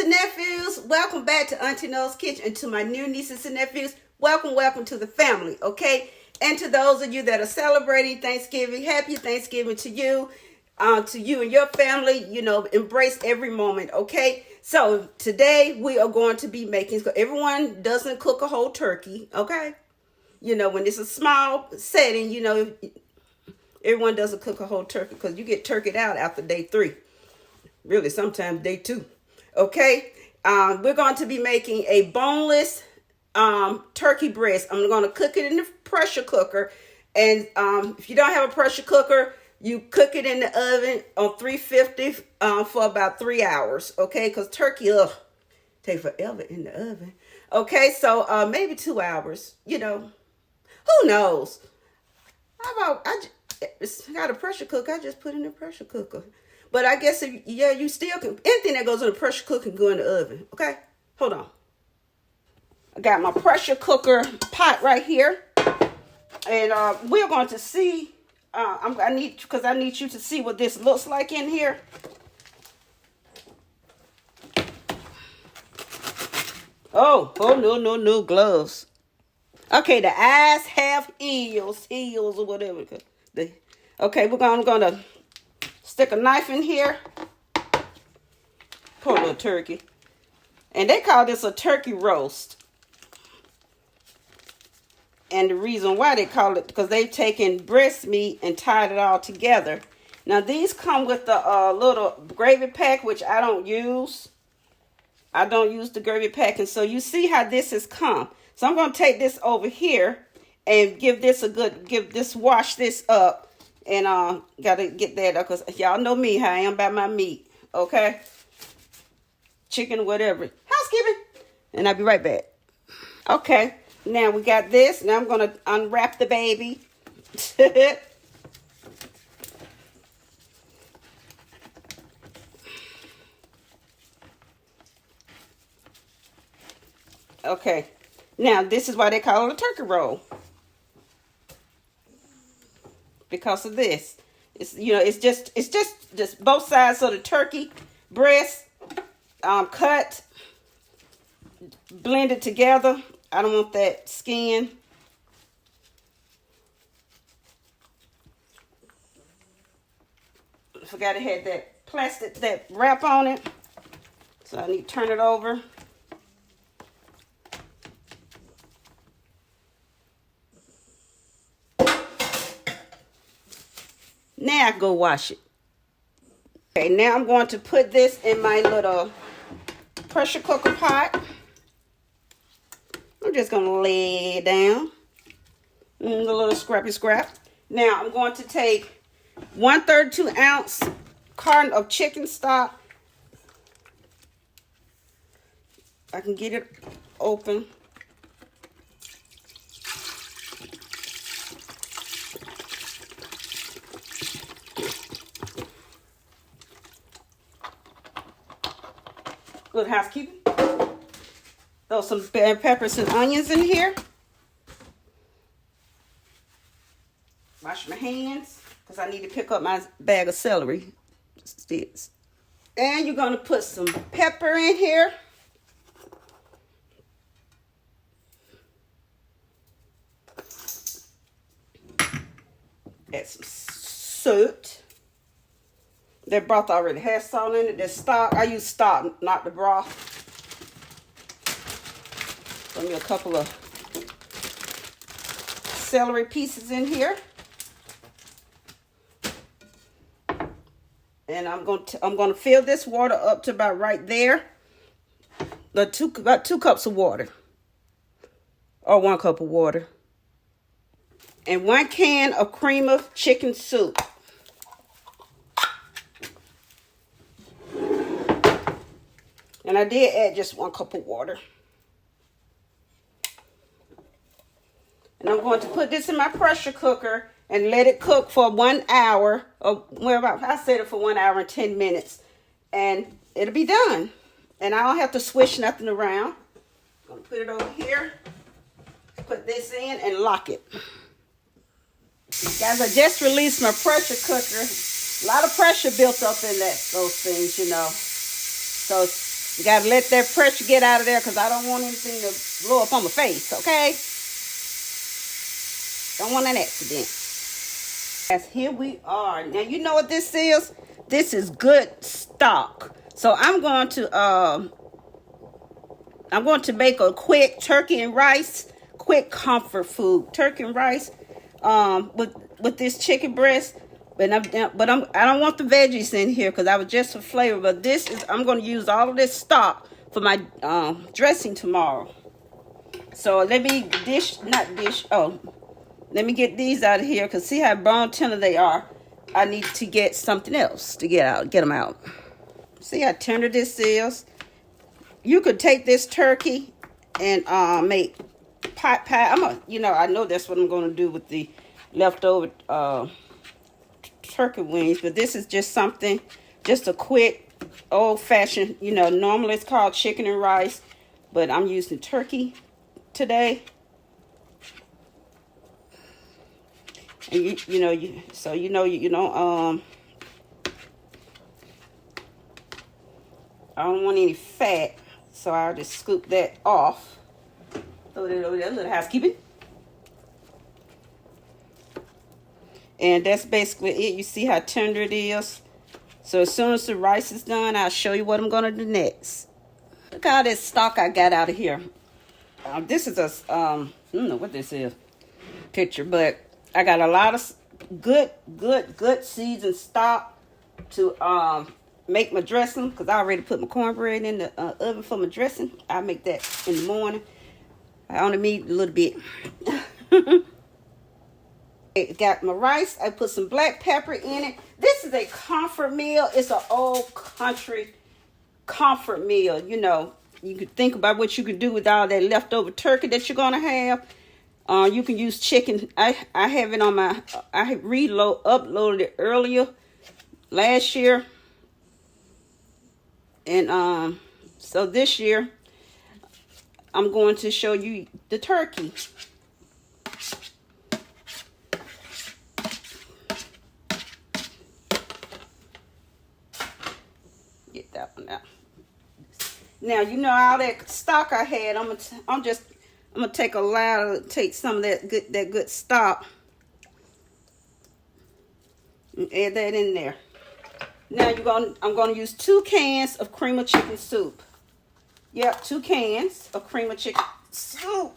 and nephews, welcome back to Auntie No's Kitchen, and to my new nieces and nephews, welcome to the family, okay? And to those of you that are celebrating Thanksgiving, happy Thanksgiving to you and your family. You know, embrace every moment, okay? So today we are going to be making, everyone doesn't cook a whole turkey, okay? You know, when it's a small setting, you know, everyone doesn't cook a whole turkey because you get turkeyed out after day 3. Really, sometimes day 2. Okay, we're going to be making a boneless turkey breast. I'm going to cook it in the pressure cooker. And if you don't have a pressure cooker, you cook it in the oven on 350 for about 3 hours. Okay, because turkey, take forever in the oven. Okay, so maybe 2 hours. You know, who knows? How about I got a pressure cooker? I just put it in the pressure cooker. But I guess, you still can, anything that goes in the pressure cooker can go in the oven, okay? Hold on. I got my pressure cooker pot right here. And we're going to see, I need you to see what this looks like in here. Oh, no, gloves. Okay, the eyes have heels or whatever. Okay, we're going to stick a knife in here. Poor little turkey. And they call this a turkey roast. And the reason why they call it, because they've taken breast meat and tied it all together. Now these come with the little gravy pack, which I don't use. I don't use the gravy pack. And so you see how this has come. So I'm going to take this over here and wash this up. And gotta get that up, because y'all know me, how I am about my meat, okay? Chicken, whatever. Housekeeping. And I'll be right back. Okay, now we got this. Now I'm gonna unwrap the baby. Okay, now this is why they call it a turkey roll. Because of this, it's just both sides of the turkey breast, cut, blended together. I don't want that skin. Forgot it had that plastic, that wrap on it, so I need to turn it over. Now I go wash it. Okay, now I'm going to put this in my little pressure cooker pot. I'm just going to lay it down. The little scrappy scrap. Now I'm going to take 1/32 ounce carton of chicken stock. I can get it open. Good housekeeping. Throw some peppers and onions in here. Wash my hands, because I need to pick up my bag of celery sticks. And you're going to put some pepper in here. Add some salt. That broth already has salt in it. There's stock. I use stock, not the broth. Put me a couple of celery pieces in here. And I'm going to fill this water up to about right there. About 2 cups of water. Or 1 cup of water. And 1 can of cream of chicken soup. And I did add just 1 cup of water. And I'm going to put this in my pressure cooker and let it cook for 1 hour. I set it for 1 hour and 10 minutes. And it'll be done. And I don't have to swish nothing around. I'm going to put it over here. Put this in and lock it. Guys, I just released my pressure cooker. A lot of pressure built up in those things, you know. So You gotta let that pressure get out of there because I don't want anything to blow up on my face, okay? Don't want an accident. As here we are. Now you know what this is? This is good stock. So I'm going to make a quick turkey and rice, quick comfort food. Turkey and rice with this chicken breast. I don't want the veggies in here because I was just for flavor. But I'm going to use all of this stock for my dressing tomorrow. So let me let me get these out of here because see how bone tender they are. I need to get something else to get them out. See how tender this is. You could take this turkey and make pot pie. I know that's what I'm going to do with the leftover turkey wings, but this is just a quick old-fashioned, normally it's called chicken and rice, but I'm using turkey today. And you don't I don't want any fat, so I'll just scoop that off. Throw that over there, a little housekeeping. And that's basically it. You see how tender it is. So as soon as the rice is done, I'll show you what I'm gonna do next. Look at all this stock I got out of here. This is I don't know what this is picture, but I got a lot of good seasoned stock to make my dressing because I already put my cornbread in the oven for my dressing. I'll make that in the morning. I only need a little bit. Got my rice. I put some black pepper in it. This is a comfort meal. It's an old country comfort meal. You could think about what you could do with all that leftover turkey that you're gonna have. You can use chicken. I have it on my. I uploaded it earlier last year, and so this year I'm going to show you the turkey. Get that one out. Now all that stock I had. I'm gonna take some of that good stock and add that in there. Now I'm gonna use 2 cans of cream of chicken soup. Yep, 2 cans of cream of chicken soup.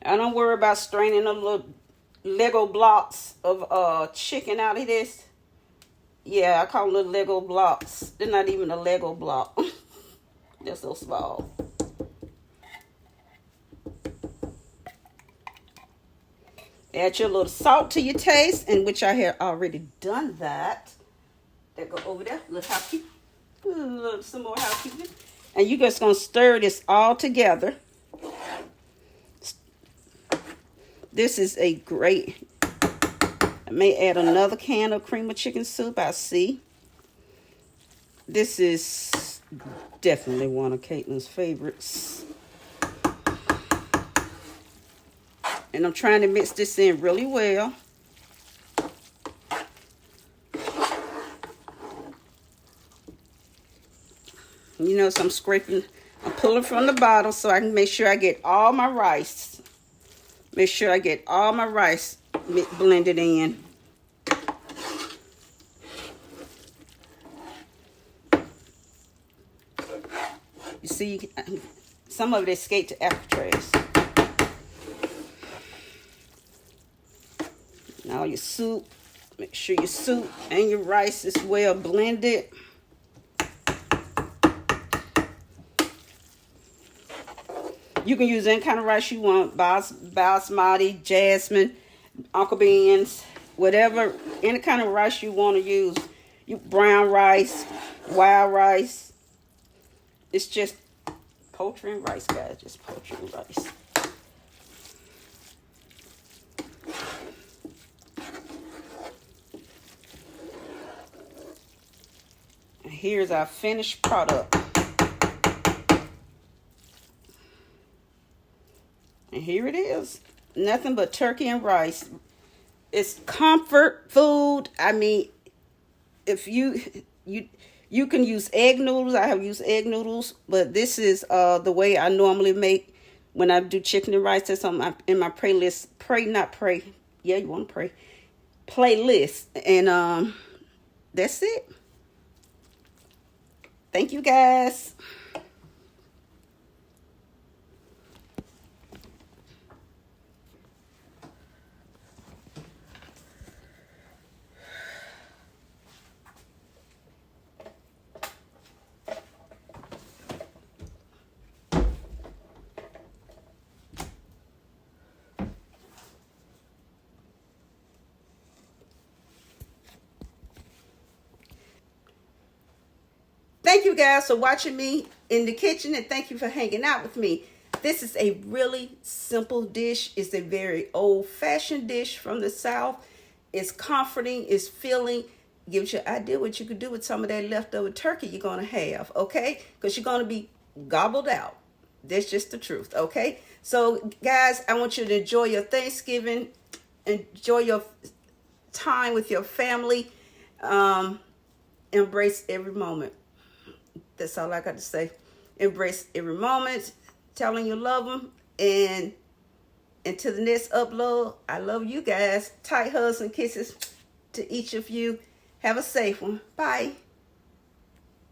I don't worry about straining them little Lego blocks of chicken out of this. Yeah, I call them little Lego blocks. They're not even a Lego block. They're so small. Add your little salt to your taste, and which I had already done that. That go over there. Little housekeeping. Some more housekeeping. And you're just going to stir this all together. This is a great, I may add another can of cream of chicken soup. I see. This is definitely one of Caitlin's favorites. And I'm trying to mix this in really well. So I'm pulling from the bottom so I can make sure I get all my rice. Make sure I get all my rice blended in. You see, some of it escaped to aftertaste. Now your soup, make sure your soup and your rice is well blended. You can use any kind of rice you want, basmati, jasmine, uncle beans, whatever, any kind of rice you want to use. Brown rice, wild rice. It's just poultry and rice, guys. Just poultry and rice. And here's our finished product. And here it is. Nothing but turkey and rice. It's comfort food. I mean, if you can use egg noodles. I have used egg noodles, but this is the way I normally make when I do chicken and rice. That's on in my playlist. Yeah, you want to pray. Playlist. And that's it. Thank you, guys. Thank you guys for watching me in the kitchen, and thank you for hanging out with me. This is a really simple dish. It's a very old-fashioned dish from the South. It's comforting, it's filling, gives you an idea what you could do with some of that leftover turkey you're going to have, okay? Because you're going to be gobbled out. That's just the truth, okay? So, guys, I want you to enjoy your Thanksgiving. Enjoy your time with your family. Embrace every moment. That's all I got to say. Embrace every moment. Tell them you love them. And until the next upload, I love you guys. Tight hugs and kisses to each of you. Have a safe one. Bye.